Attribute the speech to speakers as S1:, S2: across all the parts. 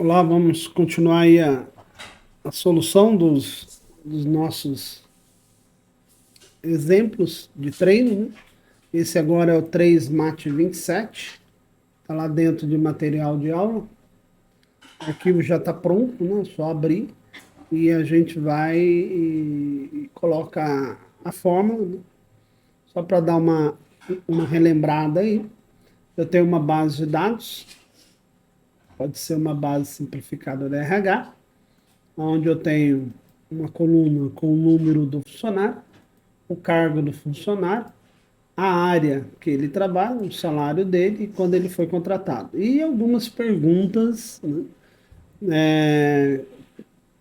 S1: Olá, vamos continuar aí a solução dos nossos exemplos de treino, né? Esse agora é o 3MAT 27, está lá dentro de material de aula. O arquivo já está pronto, né? Só abrir e a gente vai e coloca a fórmula, né? Só para dar uma relembrada aí. Eu tenho uma base de dados, pode ser uma base simplificada da RH, onde eu tenho uma coluna com o número do funcionário, o cargo do funcionário, a área que ele trabalha, o salário dele e quando ele foi contratado. E algumas perguntas, né,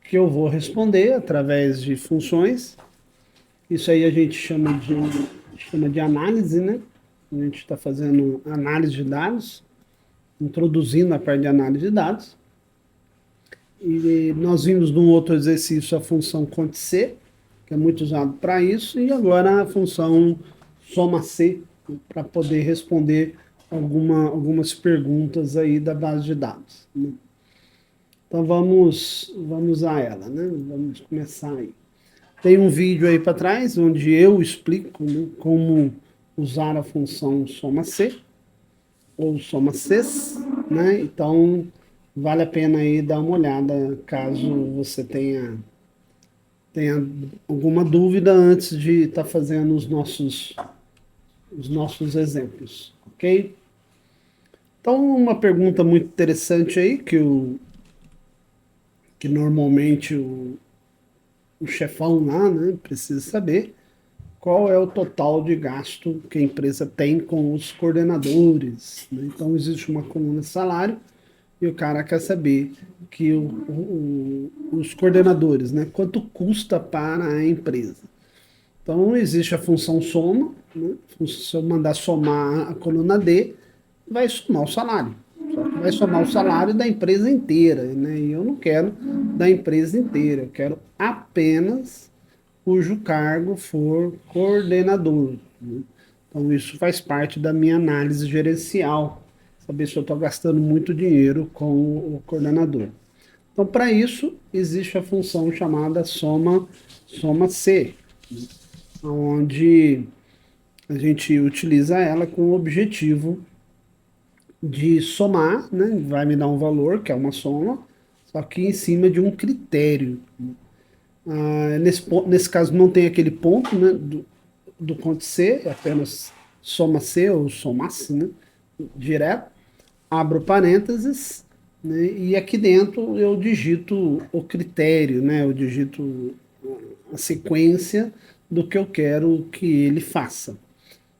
S1: que eu vou responder através de funções. Isso aí a gente chama de análise, né? A gente está fazendo análise de dados, introduzindo a parte de análise de dados. E nós vimos num outro exercício a função conte-C, que é muito usado para isso, e agora a função soma-C, para poder responder algumas perguntas aí da base de dados, né? Então vamos a ela, né? Vamos começar aí. Tem um vídeo aí para trás onde eu explico, né, como usar a função soma-C ou soma-Cs, né? Então vale a pena aí dar uma olhada caso você tenha alguma dúvida antes de estar fazendo os nossos exemplos, ok? Então, uma pergunta muito interessante aí que normalmente o chefão lá, né, precisa saber qual é o total de gasto que a empresa tem com os coordenadores, né? Então, existe uma coluna de salário e o cara quer saber que os coordenadores, né, quanto custa para a empresa. Então, existe a função soma, né? Se eu mandar somar a coluna D, vai somar o salário. Só que vai somar o salário da empresa inteira, né? E eu não quero da empresa inteira, eu quero apenas cujo cargo for coordenador, né? Então, isso faz parte da minha análise gerencial, saber se eu estou gastando muito dinheiro com o coordenador. Então, para isso, existe a função chamada soma-C, onde a gente utiliza ela com o objetivo de somar, né? Vai me dar um valor, que é uma soma, só que em cima de um critério. Nesse caso não tem aquele ponto, né, do conte C, é apenas soma-C ou soma-se, né, direto. Abro parênteses, né, e aqui dentro eu digito o critério, né, eu digito a sequência do que eu quero que ele faça.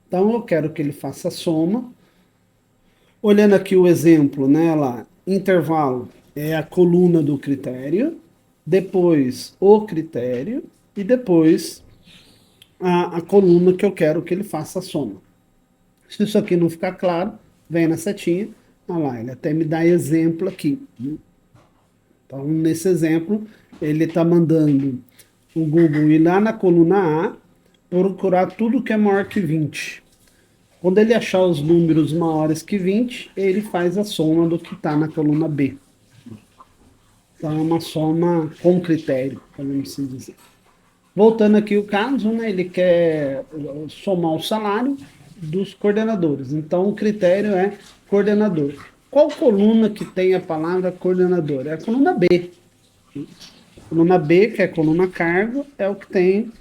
S1: Então eu quero que ele faça a soma. Olhando aqui o exemplo, né, lá, intervalo é a coluna do critério, depois o critério e depois a coluna que eu quero que ele faça a soma. Se isso aqui não ficar claro, vem na setinha, olha lá, ele até me dá exemplo aqui. Então, nesse exemplo, ele está mandando o Google ir lá na coluna A, procurar tudo que é maior que 20. Quando ele achar os números maiores que 20, ele faz a soma do que está na coluna B. Então é uma soma com critério, podemos assim dizer. Voltando aqui o caso, né, ele quer somar o salário dos coordenadores. Então o critério é coordenador. Qual coluna que tem a palavra coordenador? É a coluna B. A coluna B, que é a coluna cargo, é o que tem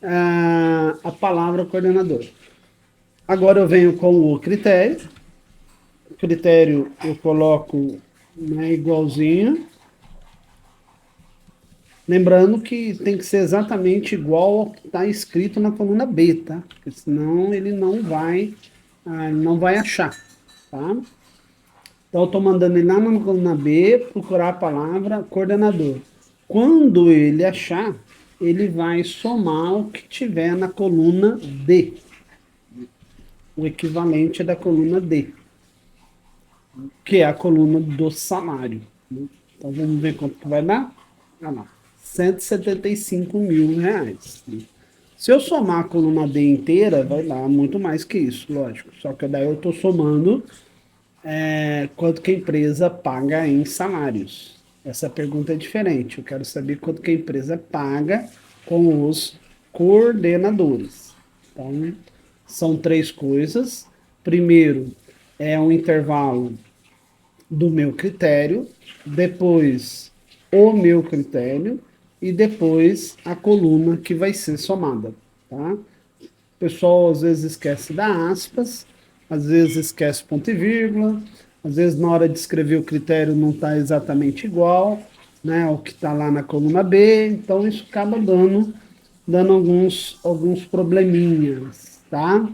S1: a palavra coordenador. Agora eu venho com o critério. O critério eu coloco, né, igualzinho. Lembrando que tem que ser exatamente igual ao que está escrito na coluna B, tá? Porque senão ele não vai achar, tá? Então eu estou mandando ele lá na coluna B procurar a palavra coordenador. Quando ele achar, ele vai somar o que tiver na coluna D, o equivalente da coluna D, que é a coluna do salário, né? Então vamos ver quanto que vai dar? Olha lá, R$ 175.000. Se eu somar a coluna D inteira, vai dar muito mais que isso, lógico. Só que daí eu estou somando quanto que a empresa paga em salários. Essa pergunta é diferente. Eu quero saber quanto que a empresa paga com os coordenadores. Então, são três coisas. Primeiro, é um intervalo do meu critério, depois o meu critério e depois a coluna que vai ser somada, tá? O pessoal às vezes esquece da aspas, às vezes esquece ponto e vírgula, às vezes na hora de escrever o critério não está exatamente igual, né, o que está lá na coluna B, então isso acaba dando alguns probleminhas, tá?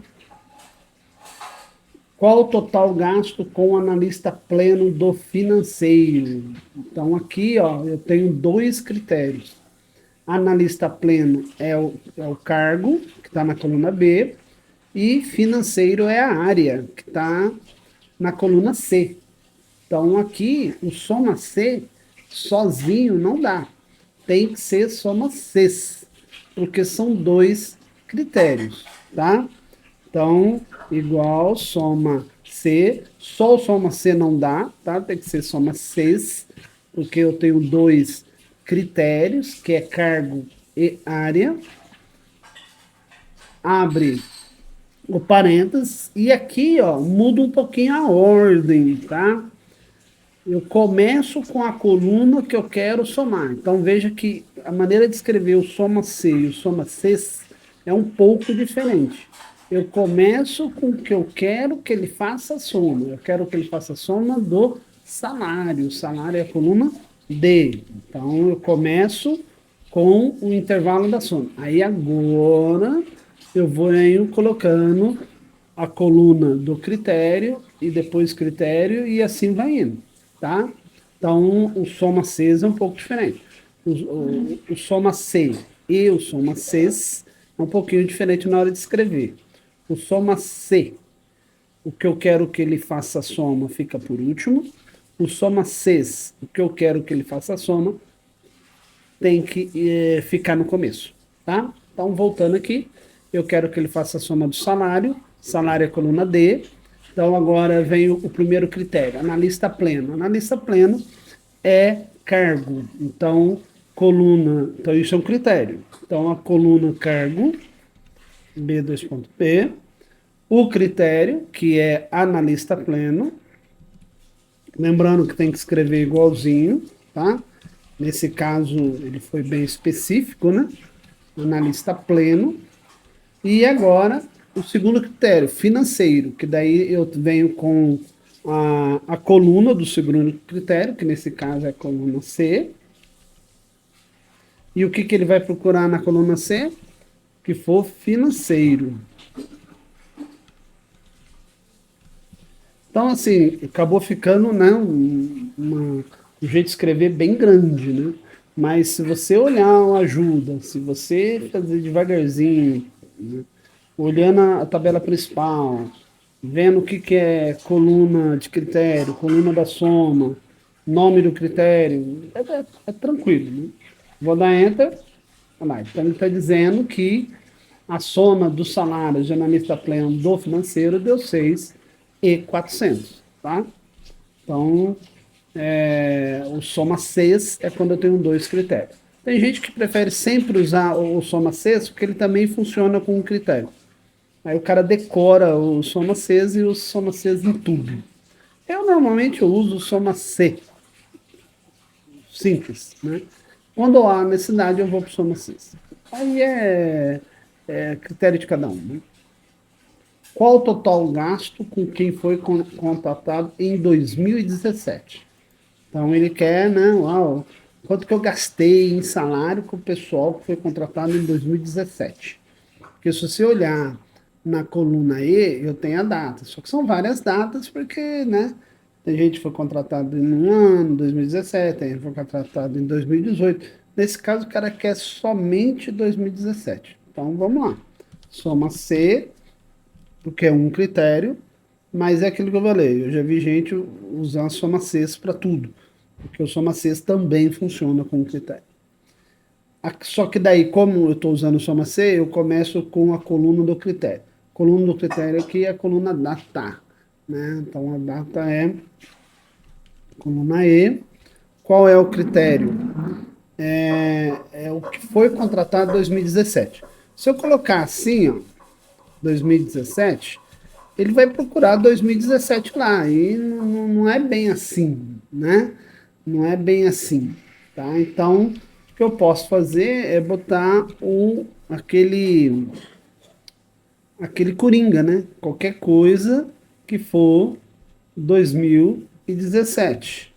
S1: Qual o total gasto com o analista pleno do financeiro? Então, aqui, ó, eu tenho dois critérios. Analista pleno é o cargo, que está na coluna B, e financeiro é a área, que está na coluna C. Então, aqui, o soma C sozinho não dá. Tem que ser soma Cs, porque são dois critérios, tá? Então, igual soma C, só o soma C não dá, tá? Tem que ser soma Cs, porque eu tenho dois critérios, que é cargo e área. Abre o parênteses, e aqui, ó, muda um pouquinho a ordem, tá? Eu começo com a coluna que eu quero somar. Então veja que a maneira de escrever o soma C e o soma Cs é um pouco diferente. Eu começo com o que eu quero que ele faça a soma. Eu quero que ele faça a soma do salário. O salário é a coluna D. Então eu começo com o intervalo da soma. Aí agora eu venho colocando a coluna do critério e depois critério e assim vai indo, tá? Então o soma Cs é um pouco diferente. O soma C e o soma Cs é um pouquinho diferente na hora de escrever. O soma C, o que eu quero que ele faça a soma fica por último. O soma Cs, o que eu quero que ele faça a soma, tem que ficar no começo, tá? Então, voltando aqui, eu quero que ele faça a soma do salário, salário é coluna D. Então, agora vem o primeiro critério, analista pleno. Analista pleno é cargo, então, coluna, então isso é um critério. Então, a coluna cargo, B2.P, o critério, que é analista pleno, lembrando que tem que escrever igualzinho, tá? Nesse caso, ele foi bem específico, né? Analista pleno. E agora, o segundo critério, financeiro, que daí eu venho com a coluna do segundo critério, que nesse caso é a coluna C. E o que, que ele vai procurar na coluna C? Que for financeiro. Então, assim, acabou ficando, né, um jeito de escrever bem grande, né? Mas se você olhar uma ajuda, se você fazer devagarzinho, né, olhando a tabela principal, vendo o que, que é coluna de critério, coluna da soma, nome do critério, é tranquilo, né? Vou dar Enter, olha lá, então ele está dizendo que a soma dos salários de analista pleno do financeiro deu 6.400, tá? Então, o soma 6 é quando eu tenho dois critérios. Tem gente que prefere sempre usar o soma 6 porque ele também funciona com um critério. Aí o cara decora o soma 6 e o soma 6 em tudo. Eu normalmente uso o soma C, simples, né? Quando há necessidade eu vou para o soma 6. Aí é critério de cada um, né? Qual o total gasto com quem foi contratado em 2017? Então ele quer, né? Uau, quanto que eu gastei em salário com o pessoal que foi contratado em 2017? Porque se você olhar na coluna E, eu tenho a data. Só que são várias datas, porque, né? Tem gente que foi contratado em um ano, 2017, tem gente que foi contratado em 2018. Nesse caso, o cara quer somente 2017. Então vamos lá. Soma C, porque é um critério, mas é aquilo que eu falei. Eu já vi gente usar soma C para tudo, porque o soma C também funciona como critério. Só que daí, como eu estou usando o soma C, eu começo com a coluna do critério. Coluna do critério aqui é a coluna data. né? Então a data é coluna E. Qual é o critério? É o que foi contratado em 2017. Se eu colocar assim, ó, 2017, ele vai procurar 2017 lá, e não é bem assim, né? Não é bem assim, tá? Então, o que eu posso fazer é botar aquele coringa, né? Qualquer coisa que for 2017.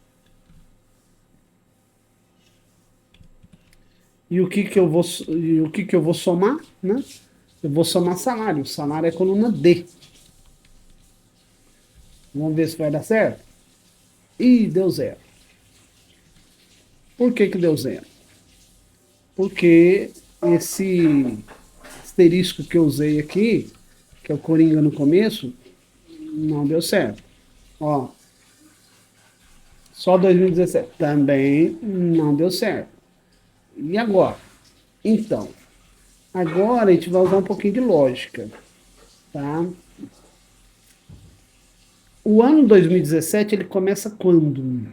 S1: E o que que eu vou somar, né? Eu vou somar salário. Salário é coluna D. Vamos ver se vai dar certo. Ih, deu zero. Por que que deu zero? Porque esse asterisco que eu usei aqui, que é o coringa no começo, não deu certo. Ó, só 2017 também não deu certo. E agora? Então, agora a gente vai usar um pouquinho de lógica, tá? O ano 2017 ele começa quando?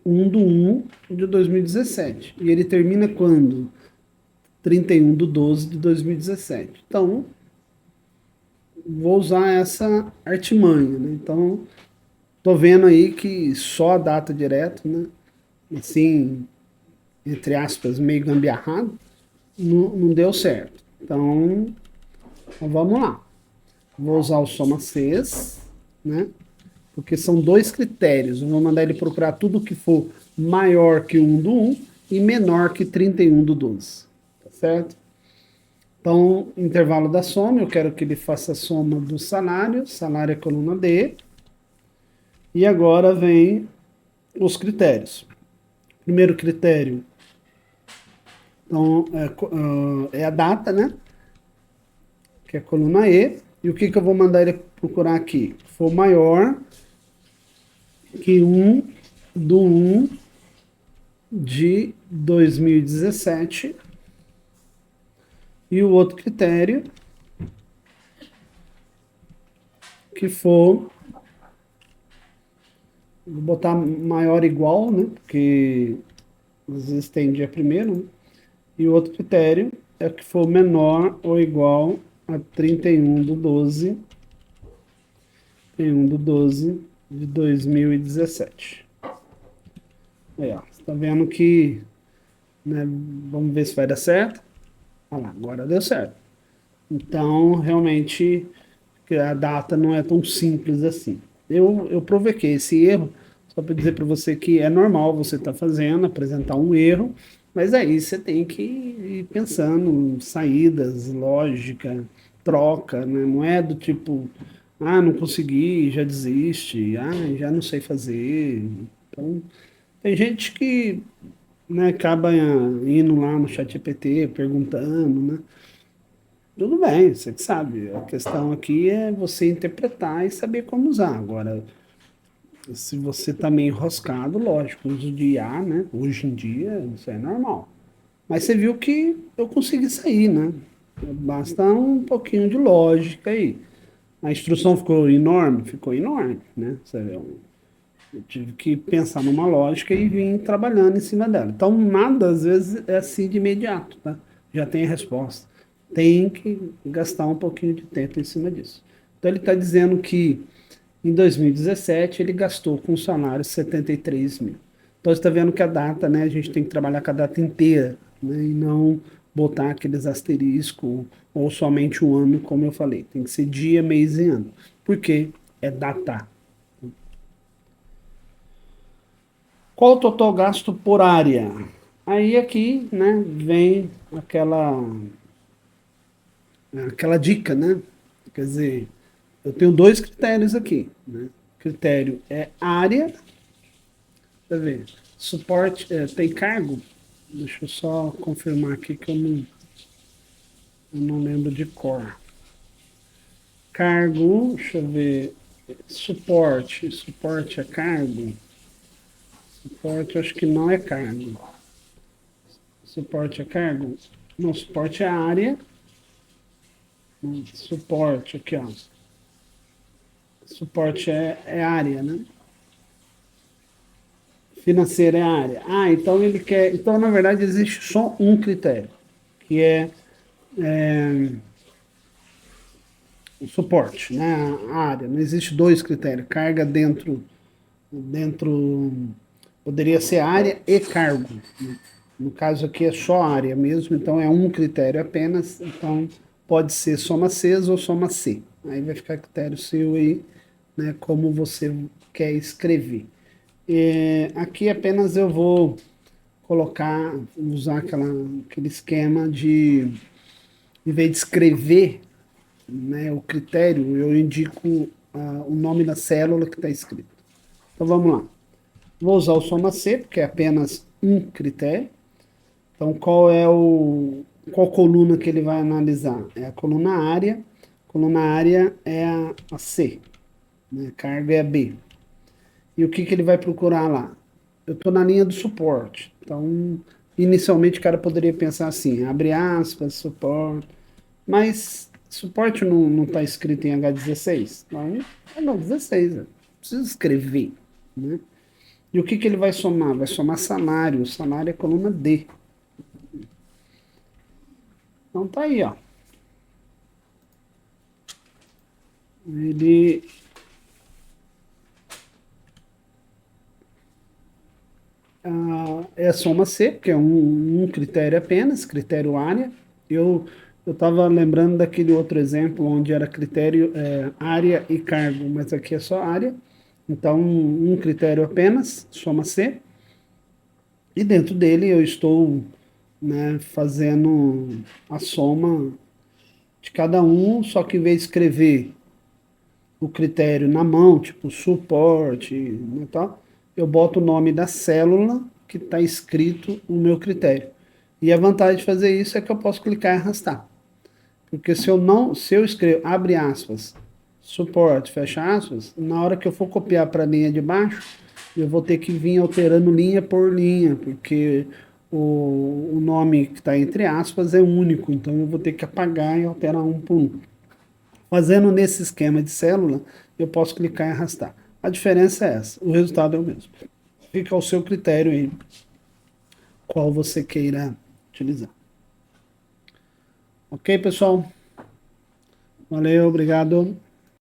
S1: 1 de 2017. E ele termina quando? 31/12/2017. Então, vou usar essa artimanha, né? Então, tô vendo aí que só a data direto, né? Assim, entre aspas, meio gambiarrado, não deu certo. Então, vamos lá. Vou usar o soma 6, né? Porque são dois critérios. Eu vou mandar ele procurar tudo que for maior que 1 e menor que 31/12. Tá certo? Então, intervalo da soma, eu quero que ele faça a soma do salário. Salário é coluna D. E agora vem os critérios. Primeiro critério, então, é a data, né? Que é a coluna E. E o que eu vou mandar ele procurar aqui? For maior que 1 de 2017. E o outro critério, que for, vou botar maior ou igual, né? Porque às vezes tem dia primeiro, né? E o outro critério é que for menor ou igual a 31/12 de 2017. Aí, ó, você tá vendo que, né, vamos ver se vai dar certo. Olha lá, agora deu certo. Então, realmente, a data não é tão simples assim. Eu provoquei esse erro só para dizer para você que é normal você estar fazendo, apresentar um erro, mas aí você tem que ir pensando em saídas, lógica, troca, né? Não é do tipo, não consegui, já desiste, já não sei fazer. Então, tem gente que, né, acaba indo lá no chat GPT perguntando, né? Tudo bem, você que sabe. A questão aqui é você interpretar e saber como usar. Agora, se você está meio enroscado, lógico, o uso de IA, né? Hoje em dia, isso é normal. Mas você viu que eu consegui sair, né? Basta um pouquinho de lógica aí. A instrução ficou enorme? Ficou enorme, né? Você vê, eu tive que pensar numa lógica e vim trabalhando em cima dela. Então, nada às vezes é assim de imediato, tá? Já tem a resposta. Tem que gastar um pouquinho de tempo em cima disso. Então, ele está dizendo que em 2017 ele gastou com salário 73 mil. Então, você está vendo que a data, né? A gente tem que trabalhar com a data inteira, né? E não botar aqueles asteriscos ou somente o ano, como eu falei. Tem que ser dia, mês e ano. Por quê? É data. Qual o total gasto por área? Aí aqui, né, vem aquela dica, né? Quer dizer, eu tenho dois critérios aqui, né? O critério é área, deixa eu ver, suporte, tem cargo? Deixa eu só confirmar aqui que eu não lembro de cor. Cargo, deixa eu ver, suporte é cargo? Suporte eu acho que não é cargo. Suporte é cargo? Não, suporte é área. Suporte aqui, ó. Suporte é área, né? Financeira é área. Ah, então ele quer. Então, na verdade, existe só um critério, que é o suporte, né? A área. Não existe dois critérios. Carga dentro poderia ser área e cargo. No caso aqui é só área mesmo, então é um critério apenas. Então pode ser soma Cs ou soma C. Aí vai ficar a critério seu aí, né? Como você quer escrever. Aqui apenas eu vou colocar, usar aquele esquema de, em vez de escrever, né, o critério, eu indico o nome da célula que está escrito. Então vamos lá. Vou usar o soma C, porque é apenas um critério. Então qual coluna que ele vai analisar? É a coluna área. Coluna área é a C, né? Carga é a B. E o que ele vai procurar lá? Eu estou na linha do suporte. Então, inicialmente o cara poderia pensar assim, abre aspas, suporte. Mas suporte não está escrito em H16? Então, é no 16, né? Precisa escrever, né? E o que ele vai somar? Vai somar salário. O salário é coluna D. Então tá aí, ó. Ele é soma C, que é um critério apenas, critério área. Eu estava lembrando daquele outro exemplo onde era critério área e cargo, mas aqui é só área. Então, um critério apenas, soma C. E dentro dele eu estou, né, fazendo a soma de cada um, só que em vez de escrever o critério na mão, tipo suporte, né, tal, eu boto o nome da célula que está escrito no meu critério. E a vantagem de fazer isso é que eu posso clicar e arrastar. Porque se eu escrevo, abre aspas, suporte, fecha aspas, na hora que eu for copiar para a linha de baixo, eu vou ter que vir alterando linha por linha, porque o nome que está entre aspas é único, então eu vou ter que apagar e alterar um por um. Fazendo nesse esquema de célula, eu posso clicar e arrastar. A diferença é essa, o resultado é o mesmo. Fica ao seu critério aí, qual você queira utilizar. Ok, pessoal? Valeu, obrigado.